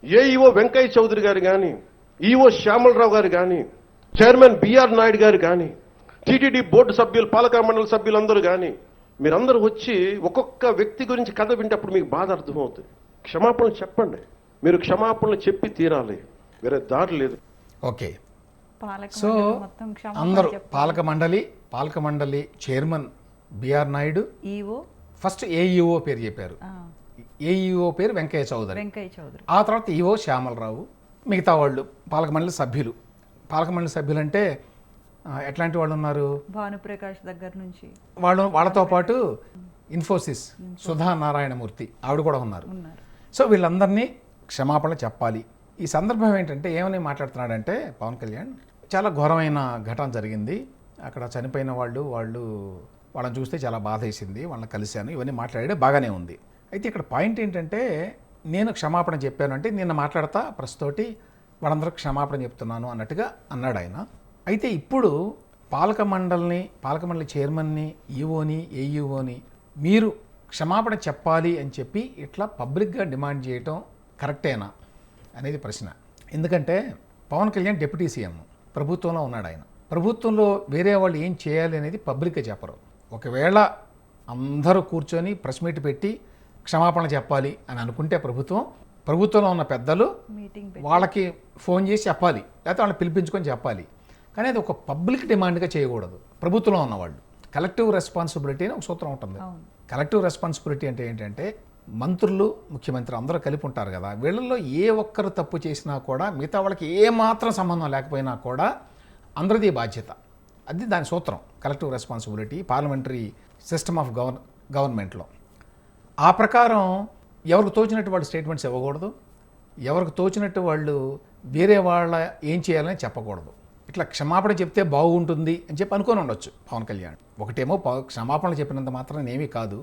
AEO Venkaiah Chowdary గారు కానీ, EO Shyamalarao గారు కానీ, చైర్మన్ బిఆర్ నాయుడు గారు కానీ, టీటీడీ బోర్డు సభ్యులు, పాలక మండలి సభ్యులందరూ కానీ, మీరందరూ వచ్చి ఒక్కొక్క వ్యక్తి గురించి కథ వింటప్పుడు మీకు బాధ అర్థమవుతుంది. క్షమాపణలు చెప్పండి. మీరు క్షమాపణలు చెప్పి తీరాలి, వేరే దారి లేదు. ఓకే, సో అందరూ పాలక మండలి chairman BR Naidu, EO, first AEO పేరు చెప్పారు. ఏఈఓ పేరు వెంకయ్య చౌదరి. ఆ తర్వాత ఈఓ శ్యామలరావు, మిగతా వాళ్ళు పాలక మండలి సభ్యులు అంటే ఎట్లాంటి వాళ్ళు ఉన్నారు? భానుప్రకాష్ దగ్గర నుంచి వాళ్ళతో పాటు ఇన్ఫోసిస్ సుధా నారాయణమూర్తి ఆవిడ కూడా ఉన్నారు. సో వీళ్ళందరినీ క్షమాపణ చెప్పాలి. ఈ సందర్భం ఏంటంటే ఏమని మాట్లాడుతున్నాడంటే పవన్ కళ్యాణ్, చాలా ఘోరమైన ఘటన జరిగింది, అక్కడ చనిపోయిన వాళ్ళని చూస్తే చాలా బాధ వేసింది, వాళ్ళని కలిశాను, ఇవన్నీ మాట్లాడే బాగానే ఉంది. అయితే ఇక్కడ పాయింట్ ఏంటంటే, నేను క్షమాపణ చెప్పాను అంటే నిన్న మాట్లాడతా ప్రస్తుతోటి వాళ్ళందరూ క్షమాపణ చెప్తున్నాను అన్నట్టుగా అన్నాడు ఆయన. అయితే ఇప్పుడు పాలక మండలి చైర్మన్ని, ఈఓని, ఏఈఓని మీరు క్షమాపణ చెప్పాలి అని చెప్పి ఇట్లా పబ్లిక్గా డిమాండ్ చేయటం కరెక్టేనా అనేది ప్రశ్న. ఎందుకంటే పవన్ కళ్యాణ్ డిప్యూటీ సీఎం, ప్రభుత్వంలో ఉన్నాడు ఆయన. ప్రభుత్వంలో వేరే వాళ్ళు ఏం చేయాలి అనేది పబ్లిక్గా చెప్పరు. ఒకవేళ అందరూ కూర్చొని ప్రెస్ మీట్ పెట్టి క్షమాపణ చెప్పాలి అని అనుకుంటే ప్రభుత్వంలో ఉన్న పెద్దలు వాళ్ళకి ఫోన్ చేసి చెప్పాలి, లేకపోతే వాళ్ళని పిలిపించుకొని చెప్పాలి. కానీ అది ఒక పబ్లిక్ డిమాండ్గా చేయకూడదు. ప్రభుత్వంలో ఉన్నవాళ్ళు కలెక్టివ్ రెస్పాన్సిబిలిటీ అని ఒక సూత్రం ఉంటుంది. కలెక్టివ్ రెస్పాన్సిబిలిటీ అంటే ఏంటంటే, మంత్రులు, ముఖ్యమంత్రి అందరూ కలిపి ఉంటారు కదా, వీళ్ళల్లో ఏ ఒక్కరు తప్పు చేసినా కూడా మిగతా వాళ్ళకి ఏమాత్రం సంబంధం లేకపోయినా కూడా అందరిది బాధ్యత. అది దాని సూత్రం, collective responsibility parliamentary system of గవర్నమెంట్లో. ఆ ప్రకారం ఎవరికి తోచినట్టు వాళ్ళు స్టేట్మెంట్స్ ఇవ్వకూడదు, ఎవరికి తోచినట్టు వాళ్ళు వేరే వాళ్ళ ఏం చేయాలని చెప్పకూడదు. ఇట్లా క్షమాపణ చెప్తే బాగుంటుంది అని చెప్పి అనుకొని ఉండొచ్చు పవన్ కళ్యాణ్. ఒకటేమో క్షమాపణ చెప్పినంత మాత్రం ఏమీ కాదు,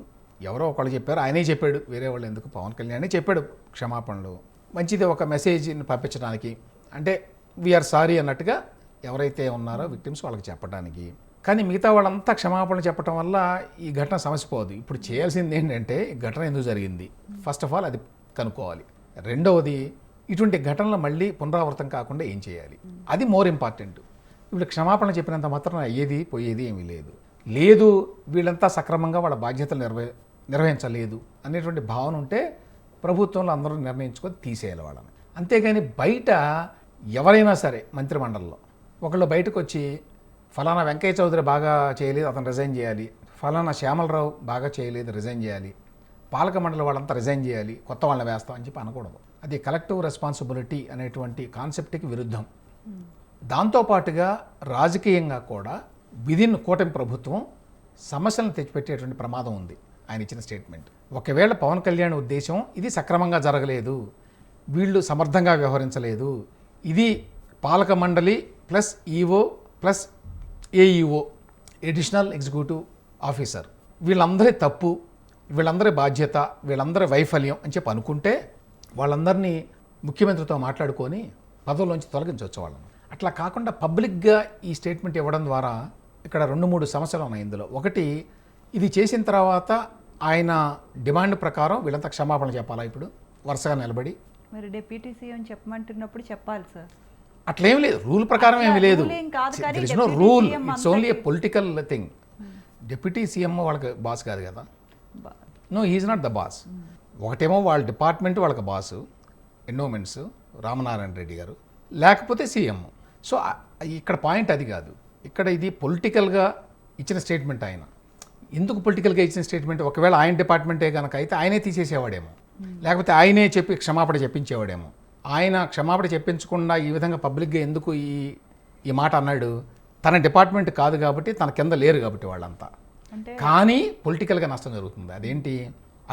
ఎవరో ఒకళ్ళు చెప్పారు, ఆయనే చెప్పాడు, వేరే వాళ్ళు ఎందుకు, పవన్ కళ్యాణే చెప్పాడు క్షమాపణలు. మంచిది, ఒక మెసేజ్ని పంపించడానికి, అంటే వీఆర్ సారీ అన్నట్టుగా ఎవరైతే ఉన్నారో విక్టిమ్స్ వాళ్ళకి చెప్పడానికి. కానీ మిగతా వాళ్ళంతా క్షమాపణ చెప్పడం వల్ల ఈ ఘటన సమస్య పోదు. ఇప్పుడు చేయాల్సింది ఏంటంటే, ఈ ఘటన ఎందుకు జరిగింది, ఫస్ట్ ఆఫ్ ఆల్ అది కనుక్కోవాలి. రెండవది, ఇటువంటి ఘటనలు మళ్ళీ పునరావృతం కాకుండా ఏం చేయాలి, అది మోర్ ఇంపార్టెంట్. ఇప్పుడు క్షమాపణ చెప్పినంత మాత్రం అయ్యేది పోయేది ఏమీ లేదు, వీళ్ళంతా సక్రమంగా వాళ్ళ బాధ్యతలు నిర్వహించలేదు అనేటువంటి భావన ఉంటే ప్రభుత్వంలో అందరూ నిర్ణయించుకొని తీసేయాలి వాళ్ళని. అంతేగాని బయట ఎవరైనా సరే మంత్రిమండలిలో ఒకళ్ళు బయటకు వచ్చి ఫలానా వెంకయ్య చౌదరి బాగా చేయలేదు, అతను రిజైన్ చేయాలి, ఫలానా శ్యామలరావు బాగా చేయలేదు, రిజైన్ చేయాలి, పాలక మండలి వాళ్ళంతా రిజైన్ చేయాలి, కొత్త వాళ్ళని వేస్తాం అని చెప్పి అనకూడదు. అది కలెక్టివ్ రెస్పాన్సిబిలిటీ అనేటువంటి కాన్సెప్ట్కి విరుద్ధం. దాంతోపాటుగా రాజకీయంగా కూడా విదిన్ కూటమి ప్రభుత్వం సమస్యలను తెచ్చిపెట్టేటువంటి ప్రమాదం ఉంది. ఆయన ఇచ్చిన స్టేట్మెంట్, ఒకవేళ పవన్ కళ్యాణ్ ఉద్దేశం ఇది సక్రమంగా జరగలేదు, వీళ్ళు సమర్థంగా వ్యవహరించలేదు, ఇది పాలక మండలి plus EO plus AEO additional executive officer వీళ్ళందరి తప్పు, వీళ్ళందరి బాధ్యత, వీళ్ళందరి వైఫల్యం అని చెప్పి అనుకుంటే వాళ్ళందరినీ ముఖ్యమంత్రితో మాట్లాడుకొని పదవుల్లోంచి తొలగించవచ్చు వాళ్ళని. అట్లా కాకుండా పబ్లిక్గా ఈ స్టేట్మెంట్ ఇవ్వడం ద్వారా ఇక్కడ 2-3 సమస్యలు ఉన్నాయి ఇందులో. ఒకటి, ఇది చేసిన తర్వాత ఆయన డిమాండ్ ప్రకారం వీళ్ళంతా క్షమాపణ చెప్పాలా ఇప్పుడు వరుసగా నిలబడి? మరి డిప్యూటీ సీఎం చెప్పమంటున్నప్పుడు చెప్పాలి సార్. అట్లేం లేదు, రూల్ ప్రకారం ఏమీ లేదు, there is no rule, it's only a political thing. Deputy CM వాళ్ళకి బాస్ కాదు కదా, no he's not the boss. ఒకటేమో వాళ్ళ డిపార్ట్మెంట్ వాళ్ళకి బాసు, ఎండోమెంట్స్ రామనారాయణ రెడ్డి గారు, లేకపోతే సీఎం. సో ఇక్కడ పాయింట్ అది కాదు, ఇక్కడ ఇది పొలిటికల్గా ఇచ్చిన స్టేట్మెంట్. ఆయన ఎందుకు పొలిటికల్గా ఇచ్చిన స్టేట్మెంట్? ఒకవేళ ఆయన డిపార్ట్మెంటే కనుక అయితే ఆయనే తీసేసేవాడేమో, లేకపోతే ఆయనే చెప్పి క్షమాపణ చెప్పించేవాడేమో. ఆయన క్షమాపణ చెప్పించకుండా ఈ విధంగా పబ్లిక్గా ఎందుకు ఈ మాట అన్నాడు? తన డిపార్ట్మెంట్ కాదు కాబట్టి, తన కింద లేరు కాబట్టి వాళ్ళంతా. కానీ పొలిటికల్గా నష్టం జరుగుతుంది. అదేంటి?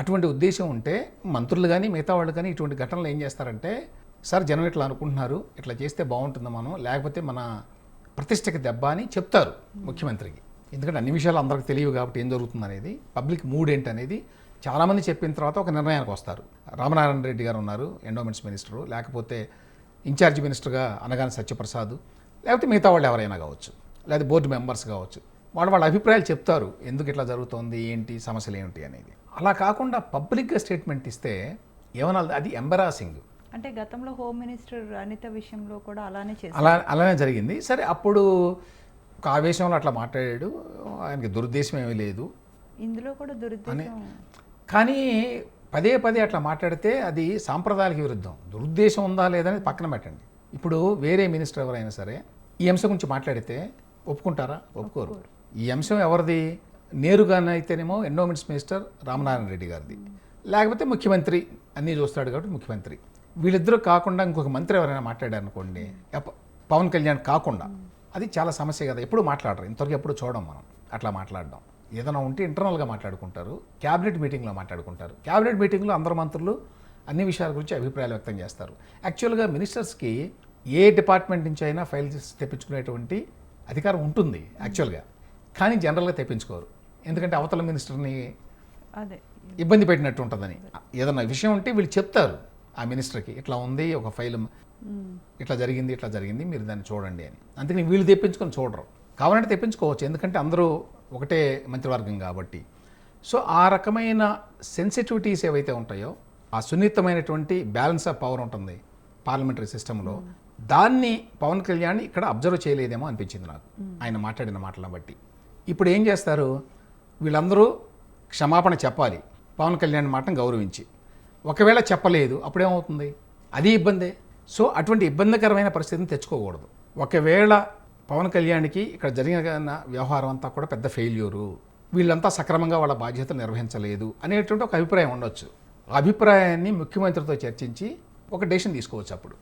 అటువంటి ఉద్దేశం ఉంటే మంత్రులు కానీ మిగతా వాళ్ళు కానీ ఇటువంటి ఘటనలు ఏం చేస్తారంటే, సార్ జనం ఇట్లా అనుకుంటున్నారు, ఇట్లా చేస్తే బాగుంటుంది మనం, లేకపోతే మన ప్రతిష్టకి దెబ్బ అని చెప్తారు ముఖ్యమంత్రికి. ఎందుకంటే అన్ని విషయాలు అందరికి తెలియవు కాబట్టి ఏం జరుగుతుంది అనేది, పబ్లిక్ మూడ్ ఏంటనేది చాలామంది చెప్పిన తర్వాత ఒక నిర్ణయానికి వస్తారు. రామనారాయణ రెడ్డి గారు ఉన్నారు ఎండోమెంట్స్ మినిస్టరు, లేకపోతే ఇన్ఛార్జ్ మినిస్టర్గా అనగానే సత్యప్రసాద్, లేకపోతే మిగతా వాళ్ళు ఎవరైనా కావచ్చు, లేదా బోర్డు మెంబర్స్ కావచ్చు. వాళ్ళ అభిప్రాయాలు చెప్తారు, ఎందుకు ఇట్లా జరుగుతోంది, ఏంటి సమస్యలు ఏమిటి అనేది. అలా కాకుండా పబ్లిక్గా స్టేట్మెంట్ ఇస్తే ఏమన్నా అది ఎంబరాసింగ్. అంటే గతంలో హోమ్ మినిస్టర్ అనిత విషయంలో కూడా అలానే చేశారు. అలానే జరిగింది. సరే అప్పుడు ఒక ఆవేశంలో అట్లా మాట్లాడాడు, ఆయనకి దురుద్దేశం ఏమీ లేదు. ఇందులో కూడా దురుద్దేశం. కానీ పదే పదే అట్లా మాట్లాడితే అది సాంప్రదాయాలకు విరుద్ధం. దురుద్దేశం ఉందా లేదని పక్కన పెట్టండి. ఇప్పుడు వేరే మినిస్టర్ ఎవరైనా సరే ఈ అంశం గురించి మాట్లాడితే ఒప్పుకుంటారా? ఒప్పుకోరు. ఈ అంశం ఎవరిది? నేరుగానైతేనేమో ఎండోమెంట్స్ మినిస్టర్ రామనారాయణ రెడ్డి గారిది, లేకపోతే ముఖ్యమంత్రి అన్నీ చూస్తాడు కాబట్టి ముఖ్యమంత్రి. వీళ్ళిద్దరూ కాకుండా ఇంకొక మంత్రి ఎవరైనా మాట్లాడారు అనుకోండి, పవన్ కళ్యాణ్ కాకుండా, అది చాలా సమస్య కదా. ఎప్పుడు మాట్లాడరు, ఇంతవరకు ఎప్పుడు చూడం మనం అట్లా మాట్లాడడం. ఏదైనా ఉంటే ఇంటర్నల్గా మాట్లాడుకుంటారు, క్యాబినెట్ మీటింగ్లో మాట్లాడుకుంటారు. క్యాబినెట్ మీటింగ్లో అందరు మంత్రులు అన్ని విషయాల గురించి అభిప్రాయాలు వ్యక్తం చేస్తారు. యాక్చువల్గా మినిస్టర్స్కి ఏ డిపార్ట్మెంట్ నుంచి అయినా ఫైల్స్ తెప్పించుకునేటువంటి అధికారం ఉంటుంది యాక్చువల్గా, కానీ జనరల్గా తెప్పించుకోరు. ఎందుకంటే అవతల మినిస్టర్ని అదే ఇబ్బంది పెట్టినట్టు ఉంటుందని. ఏదన్నా విషయం ఉంటే వీళ్ళు చెప్తారు ఆ మినిస్టర్కి, ఇట్లా ఉంది ఒక ఫైల్, ఇట్లా జరిగింది మీరు దాన్ని చూడండి అని. అందుకని వీళ్ళు తెప్పించుకొని చూడరు. కావాలంటే తెప్పించుకోవచ్చు, ఎందుకంటే అందరూ ఒకటే మంత్రివర్గం కాబట్టి. సో ఆ రకమైన సెన్సిటివిటీస్ ఏవైతే ఉంటాయో, ఆ సున్నితమైనటువంటి బ్యాలెన్స్ ఆఫ్ పవర్ ఉంటుంది పార్లమెంటరీ సిస్టంలో, దాన్ని పవన్ కళ్యాణ్ ఇక్కడ అబ్జర్వ్ చేయలేదేమో అనిపించింది నాకు ఆయన మాట్లాడిన మాటలను బట్టి. ఇప్పుడు ఏం చేస్తారు, వీళ్ళందరూ క్షమాపణ చెప్పాలి పవన్ కళ్యాణ్ మాటను గౌరవించి. ఒకవేళ చెప్పలేదు అప్పుడేమవుతుంది? అది ఇబ్బందే. సో అటువంటి ఇబ్బందికరమైన పరిస్థితిని తెచ్చుకోకూడదు. ఒకవేళ పవన్ కళ్యాణ్కి ఇక్కడ జరిగిన వ్యవహారం అంతా కూడా పెద్ద ఫెయిల్యూరు, వీళ్ళంతా సక్రమంగా వాళ్ళ బాధ్యతలు నిర్వహించలేదు అనేటువంటి ఒక అభిప్రాయం ఉండొచ్చు. ఆ అభిప్రాయాన్ని ముఖ్యమంత్రితో చర్చించి ఒక డెసిషన్ తీసుకోవచ్చు. అప్పుడు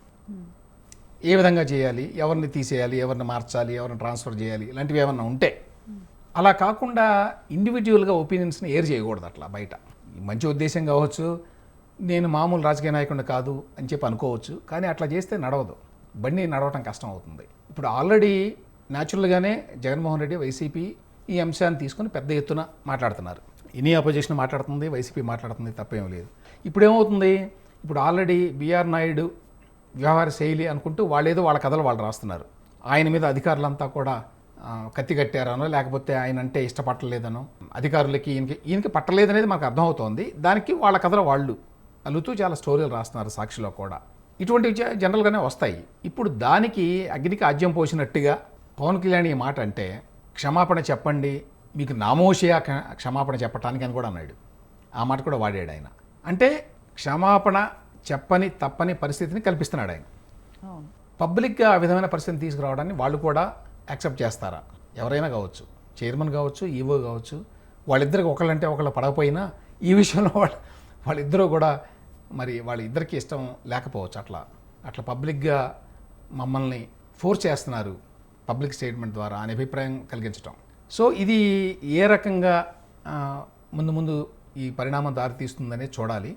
ఏ విధంగా చేయాలి, ఎవరిని తీసేయాలి, ఎవరిని మార్చాలి, ఎవరిని ట్రాన్స్ఫర్ చేయాలి, ఇలాంటివి ఏమన్నా ఉంటే. అలా కాకుండా ఇండివిజువల్గా ఒపీనియన్స్ని ఏర్ చేయకూడదు అట్లా బయట. మంచి ఉద్దేశం కావచ్చు, నేను మామూలు రాజకీయ నాయకుడిని కాదు అని చెప్పి అనుకోవచ్చు, కానీ అట్లా చేస్తే నడవదు, బండి నడవటం కష్టం అవుతుంది. ఇప్పుడు ఆల్రెడీ న్యాచురల్గానే జగన్మోహన్ రెడ్డి వైసీపీ ఈ అంశాన్ని తీసుకుని పెద్ద ఎత్తున మాట్లాడుతున్నారు. ఇన్ని అపోజిషన్ మాట్లాడుతుంది, వైసీపీ మాట్లాడుతుంది, తప్పేం లేదు. ఇప్పుడు ఏమవుతుంది, ఇప్పుడు ఆల్రెడీ బీఆర్ నాయుడు వ్యవహార శైలి అనుకుంటూ వాళ్ళేదో వాళ్ళ కథలు వాళ్ళు రాస్తున్నారు. ఆయన మీద అధికారులంతా కూడా కత్తి కట్టారనో, లేకపోతే ఆయన అంటే ఇష్టపట్టలేదనో, అధికారులకి ఈయనకి పట్టలేదనేది మనకు అర్థమవుతోంది. దానికి వాళ్ళ కథలు వాళ్ళు అల్లుతూ చాలా స్టోరీలు రాస్తున్నారు సాక్షిలో కూడా. ఇటువంటివి జనరల్గానే వస్తాయి. ఇప్పుడు దానికి అగ్నికి ఆజ్యం పోసినట్టుగా పవన్ కళ్యాణ్ ఈ మాట అంటే, క్షమాపణ చెప్పండి, మీకు నామోషియా క్షమాపణ చెప్పటానికి అని కూడా అన్నాడు. ఆ మాట కూడా వాడాడు ఆయన. అంటే క్షమాపణ చెప్పని తప్పని పరిస్థితిని కల్పిస్తున్నాడు ఆయన. పబ్లిక్గా ఆ విధమైన పరిస్థితిని తీసుకురావడాన్ని వాళ్ళు కూడా యాక్సెప్ట్ చేస్తారా? ఎవరైనా కావచ్చు, చైర్మన్ కావచ్చు, ఈవో కావచ్చు, వాళ్ళిద్దరికి ఒకళ్ళంటే ఒకళ్ళు పడకపోయినా ఈ విషయంలో వాళ్ళిద్దరూ కూడా మరి వాళ్ళిద్దరికీ ఇష్టం లేకపోవచ్చు. అట్లా పబ్లిక్గా మమ్మల్ని ఫోర్స్ చేస్తున్నారు పబ్లిక్ స్టేట్మెంట్ ద్వారా అనే అభిప్రాయం కలిగించడం. సో ఇది ఏ రకంగా ముందు ఈ పరిణామం దారితీస్తుందనే చూడాలి.